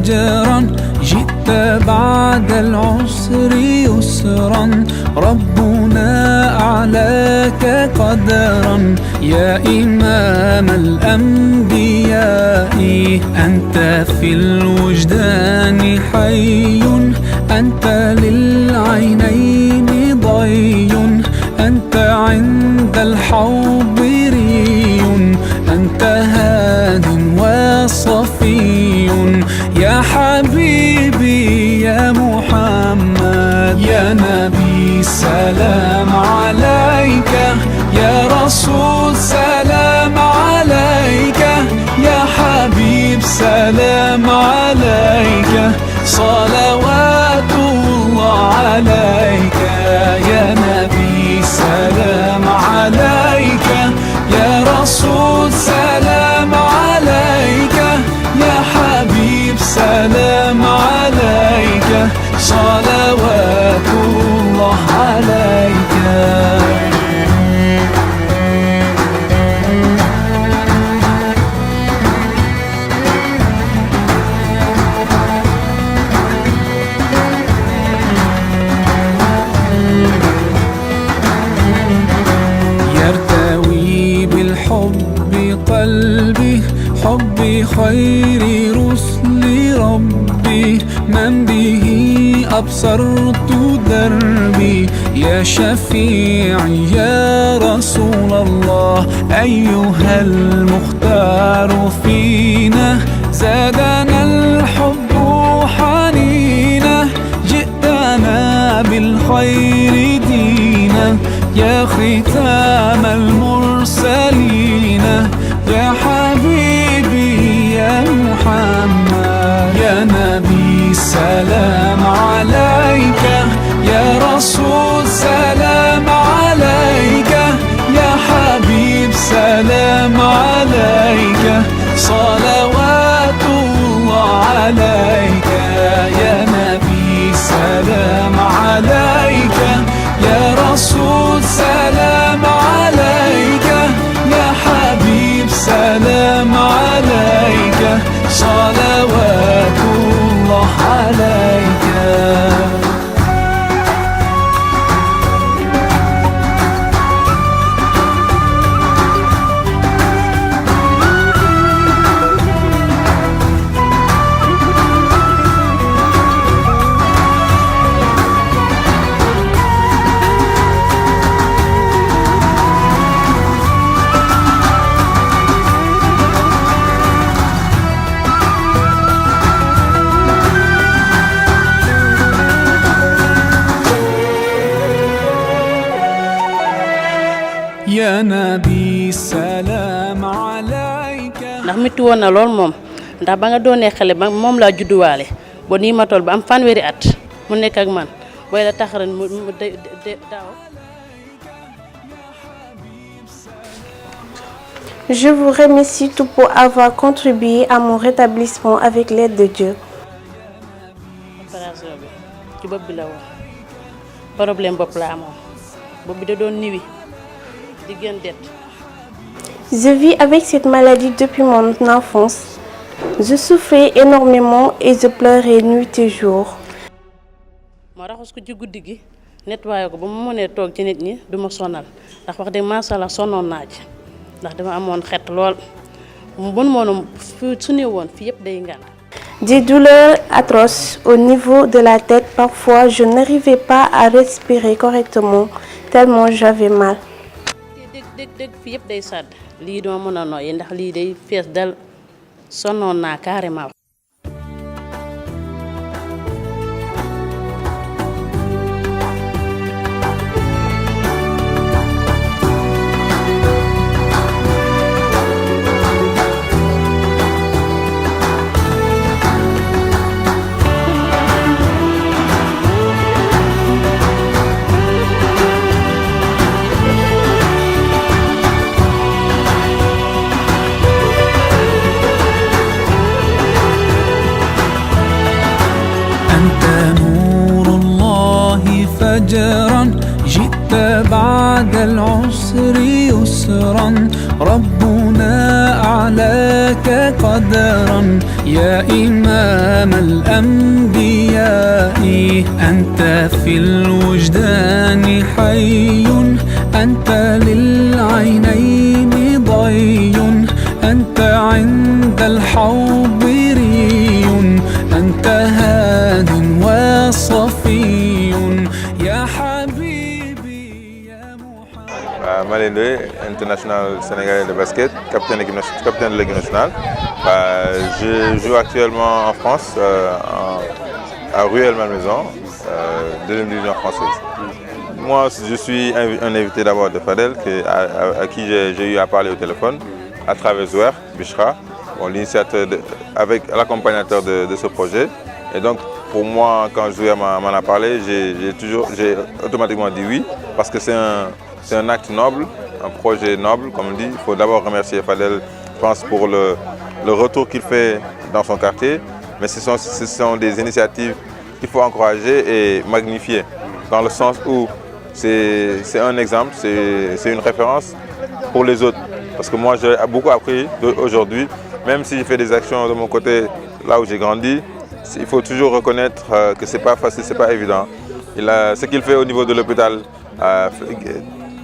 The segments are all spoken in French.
فجرا جئت بعد العسر يسرا ربنا أعلاك قدرا يا إمام الأنبياء أنت في الوجدان حي أنت للعينين ضي أنت عند الحوض ري أنت هاد وصفي يا حبيبي يا محمد يا نبي سلام عليك يا رسول سلام عليك يا حبيب سلام عليك صلوات الله عليك يا نبي سلام عليك يا رسول سلام عليك يا حبيب سلام عليك صلوات الله عليك يرتوي بالحب قلبي حب خير رسل ربي من به أبصرت دربي يا شفيعي يا رسول الله أيها المختار فينا زادنا الحب حنينا جئتنا بالخير دينا يا ختام المرسلين يا حبيبي يا محمد يا نبي سلام عليك يا رسول سلام عليك يا حبيب سلام عليك صلوات الله عليك يا نبي سلام عليك يا رسول سلام عليك يا حبيب سلام عليك صلوات الله عليك يا نبي سلام عليك ndax metti woon na lool moom ndax ba nga doonee xale ba moom laa judduwaale ba nii ma toll ba am fanweeri at mu nekk ak man booy la tax ren mu daaw. Je vous remercie tout pour avoir contribué à mon rétablissement avec l'aide de Dieu. Opération bi ci bopp bi la woon problème bopp la amoon bopp bi da doon niwi di gën det. Je vis avec cette maladie depuis mon enfance. Je souffrais énormément et je pleurais nuit et jour. ma raxas ko ci guddi gi nettoyé ko ba mu mënee toog ci nit ñi du ma sonal ndax wax dëgg macha allah sonnoon naa ci ndax dama amoon xet lool bon moom su ne woon fii yëpp day ngaan. Des douleurs atroces au niveau de la tête. Parfois, je n'arrivais pas à respirer correctement tellement j'avais mal. dégg fii yëpp day sàdd lii doo mën a noyyi ndax lii day fees dal sonnoon naa carrément. فجرا جئت بعد العسر يسرا ربنا أعلاك قدرا يا إمام الأنبياء أنت في الوجدان حي أنت للعينين ضي أنت عند الحوض ري أنت هاد وصفي يا حبيبي يا محمد. Malin Ndoye, international sénégalais de basket, capitaine de l'équipe nationale. Je joue actuellement en France, à Rueil-Malmaison, deuxième division française. Moi, je suis un invité d'abord de Fadel, à qui j'ai eu à parler au téléphone, à travers Zouer, Bichra, l'initiateur avec l'accompagnateur de ce projet. Et donc, pour moi, quand Zouer m'en a parlé, j'ai automatiquement dit oui, parce que c'est un acte noble, un projet noble, comme on dit. Il faut d'abord remercier Fadel, je pense, pour le retour qu'il fait dans son quartier. Mais ce sont des initiatives qu'il faut encourager et magnifier, dans le sens où c'est un exemple, c'est une référence pour les autres. Parce que moi, j'ai beaucoup appris aujourd'hui, même si je fais des actions de mon côté, là où j'ai grandi, il faut toujours reconnaître que ce n'est pas facile, ce n'est pas évident. Ce qu'il fait au niveau de l'hôpital,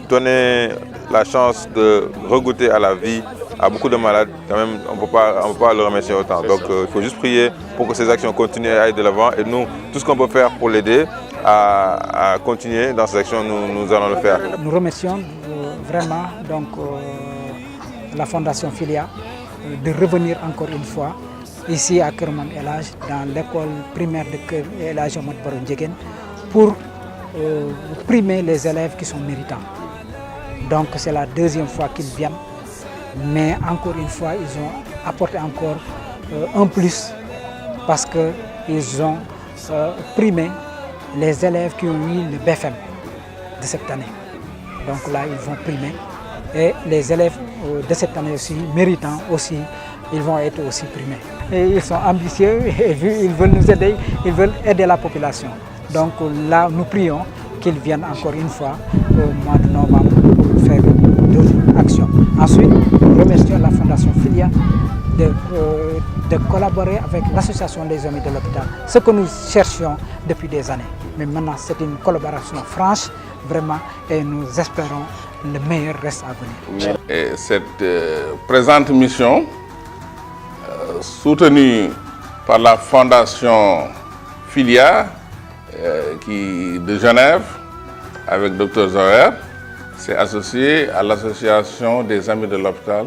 donner la chance de regoûter à la vie à beaucoup de malades, quand même, on ne peut pas le remercier autant. Donc il faut juste prier pour que ces actions continuent à aller de l'avant. Et nous, tout ce qu'on peut faire pour l'aider à continuer dans ces actions, nous allons le faire. Nous remercions vraiment la Fondation Filia de revenir encore une fois ici à Keur Mam El Hadj, dans l'école primaire de Keur El Hadj Ahmed Baro Ndiéguène, pour primer les élèves qui sont méritants. Donc c'est la deuxième fois qu'ils viennent, mais encore une fois ils ont apporté encore un plus parce qu'ils ont primé les élèves qui ont eu le BFM de cette année. Donc là ils vont primer et les élèves de cette année aussi, méritants aussi, ils vont être aussi primés. Et ils sont ambitieux et ils veulent nous aider, ils veulent aider la population. Donc là nous prions qu'ils viennent encore une fois au mois de novembre pour faire d'autres actions. Ensuite, nous remercions la Fondation Filia de collaborer avec l'Association des Amis de l'Hôpital, ce que nous cherchions depuis des années. Mais maintenant, c'est une collaboration franche, vraiment, et nous espérons le meilleur reste à venir. Et cette présente mission, soutenue par la Fondation Filia de Genève, avec Dr Zoher, s'est associée à l'Association des Amis de l'Hôpital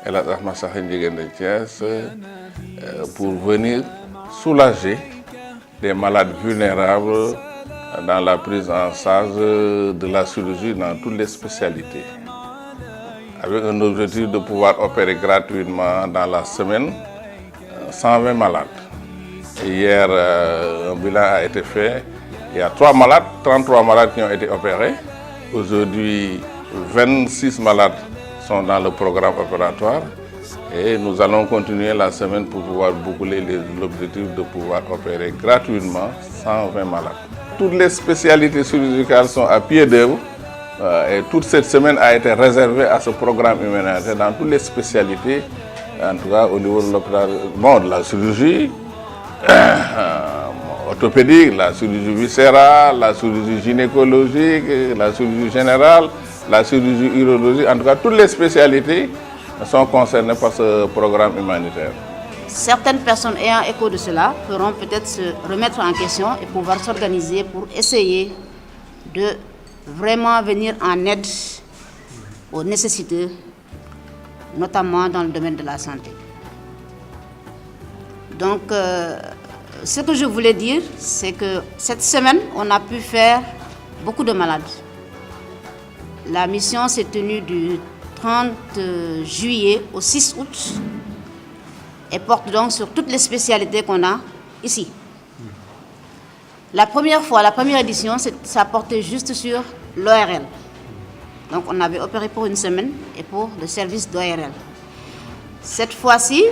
El Hadj Ahmed Sakhir Ndiéguène de Thiès pour venir soulager des malades vulnérables dans la prise en charge de la chirurgie dans toutes les spécialités, avec un objectif de pouvoir opérer gratuitement dans la semaine 120 malades. Et hier, un bilan a été fait. Il y a 33 malades qui ont été opérés. Aujourd'hui, 26 malades sont dans le programme opératoire. Et nous allons continuer la semaine pour pouvoir boucler l'objectif de pouvoir opérer gratuitement 120 malades. Toutes les spécialités chirurgicales sont à pied d'œuvre. Et toute cette semaine a été réservée à ce programme humanitaire dans toutes les spécialités, en tout cas au niveau de l'hôpital, de la chirurgie, orthopédique, la chirurgie viscérale, la chirurgie gynécologique, la chirurgie générale, la chirurgie urologique, en tout cas toutes les spécialités sont concernées par ce programme humanitaire. Certaines personnes ayant écho de cela pourront peut-être se remettre en question et pouvoir s'organiser pour essayer de vraiment venir en aide aux nécessités, notamment dans le domaine de la santé. Donc, ce que je voulais dire, c'est que cette semaine, on a pu faire beaucoup de malades. La mission s'est tenue du 30 juillet au 6 août et porte donc sur toutes les spécialités qu'on a ici. La première fois, la première édition, ça portait juste sur l'ORL. Donc on avait opéré pour une semaine et pour le service d'ORL. Cette fois-ci,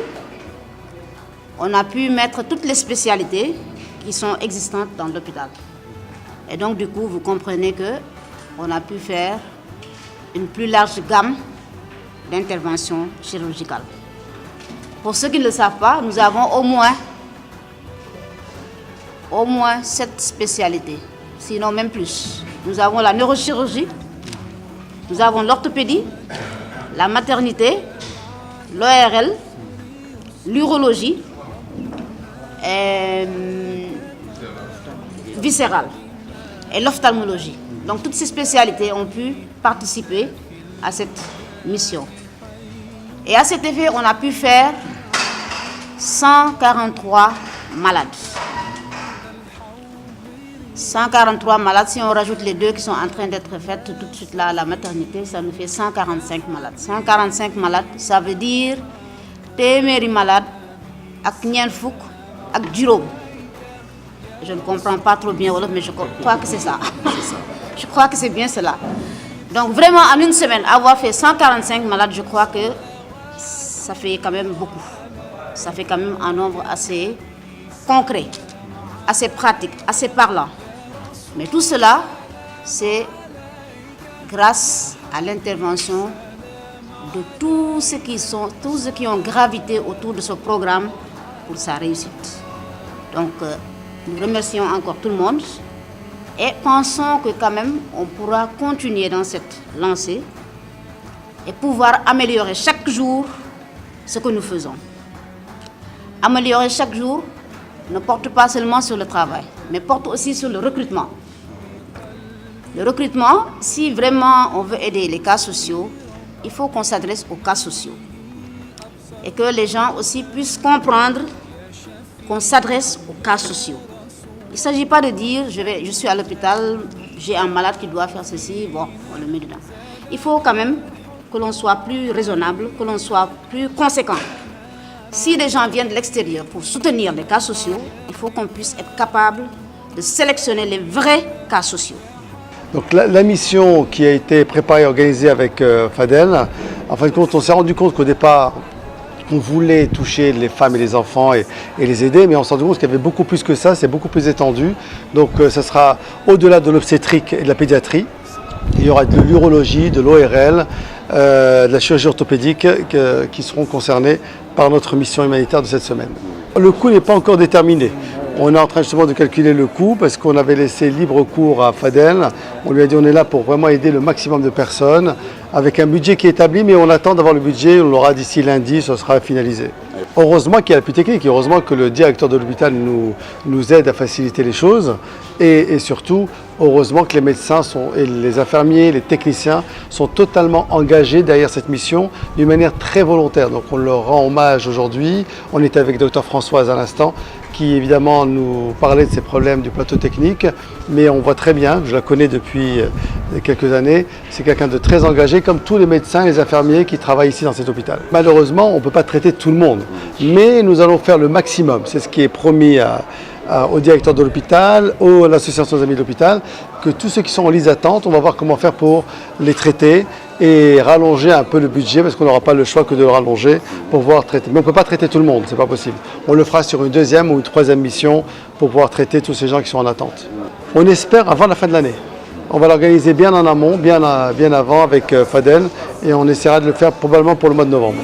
on a pu mettre toutes les spécialités qui sont existantes dans l'hôpital. Et donc du coup, vous comprenez qu'on a pu faire une plus large gamme d'intervention chirurgicale. Pour ceux qui ne le savent pas, nous avons au moins 7 spécialités, sinon même plus. Nous avons la neurochirurgie, nous avons l'orthopédie, la maternité, l'ORL, l'urologie, viscérale et l'ophtalmologie. Donc toutes ces spécialités ont pu participer à cette mission. Et à cet effet, on a pu faire 143 malades. 143 malades, si on rajoute les 2 qui sont en train d'être faites tout de suite là à la maternité, ça nous fait 145 malades. 145 malades, ça veut dire téeméeri malade ak ñeent fukk ak juróom. Je ne comprends pas trop bien Wolof, mais je crois que c'est ça. Je crois que c'est bien cela. Donc vraiment, en une semaine, avoir fait 145 malades, je crois que ça fait quand même beaucoup. Ça fait quand même un nombre assez concret, assez pratique, assez parlant. Mais tout cela, c'est grâce à l'intervention de tous ceux qui ont gravité autour de ce programme pour sa réussite. Donc, nous remercions encore tout le monde et pensons que quand même, on pourra continuer dans cette lancée et pouvoir améliorer chaque jour ce que nous faisons. Améliorer chaque jour ne porte pas seulement sur le travail, mais porte aussi sur le recrutement. Le recrutement, si vraiment on veut aider les cas sociaux, il faut qu'on s'adresse aux cas sociaux. Et que les gens aussi puissent comprendre qu'on s'adresse aux cas sociaux. Il ne s'agit pas de dire, je suis à l'hôpital, j'ai un malade qui doit faire ceci, bon, on le met dedans. Il faut quand même que l'on soit plus raisonnable, que l'on soit plus conséquent. Si les gens viennent de l'extérieur pour soutenir les cas sociaux, il faut qu'on puisse être capable de sélectionner les vrais cas sociaux. Donc la mission qui a été préparée et organisée avec Fadel, en fin de compte, on s'est rendu compte qu'au départ, on voulait toucher les femmes et les enfants et les aider, mais on s'est rendu compte qu'il y avait beaucoup plus que ça, c'est beaucoup plus étendu. Donc ça sera au-delà de l'obstétrique et de la pédiatrie. Il y aura de l'urologie, de l'ORL, de la chirurgie orthopédique qui seront concernés par notre mission humanitaire de cette semaine. Le coût n'est pas encore déterminé. On est en train justement de calculer le coût parce qu'on avait laissé libre cours à Fadel. On lui a dit on est là pour vraiment aider le maximum de personnes avec un budget qui est établi, mais on attend d'avoir le budget, on l'aura d'ici lundi, ce sera finalisé. Heureusement qu'il y a l'appui technique, heureusement que le directeur de l'hôpital nous aide à faciliter les choses et surtout, heureusement que les médecins et les infirmiers, les techniciens sont totalement engagés derrière cette mission d'une manière très volontaire. Donc on leur rend hommage aujourd'hui. On était avec Dr Françoise à l'instant qui évidemment nous parlait de ces problèmes du plateau technique, mais on voit très bien, je la connais depuis quelques années, c'est quelqu'un de très engagé comme tous les médecins et les infirmiers qui travaillent ici dans cet hôpital. Malheureusement, on ne peut pas traiter tout le monde, mais nous allons faire le maximum, c'est ce qui est promis au directeur de l'hôpital, à l'association des amis de l'hôpital, que tous ceux qui sont en liste d'attente, on va voir comment faire pour les traiter et rallonger un peu le budget parce qu'on n'aura pas le choix que de le rallonger pour pouvoir traiter. Mais on ne peut pas traiter tout le monde, c'est pas possible. On le fera sur une deuxième ou une troisième mission pour pouvoir traiter tous ces gens qui sont en attente. On espère avant la fin de l'année. On va l'organiser bien en amont, bien avant avec Fadel et on essaiera de le faire probablement pour le mois de novembre.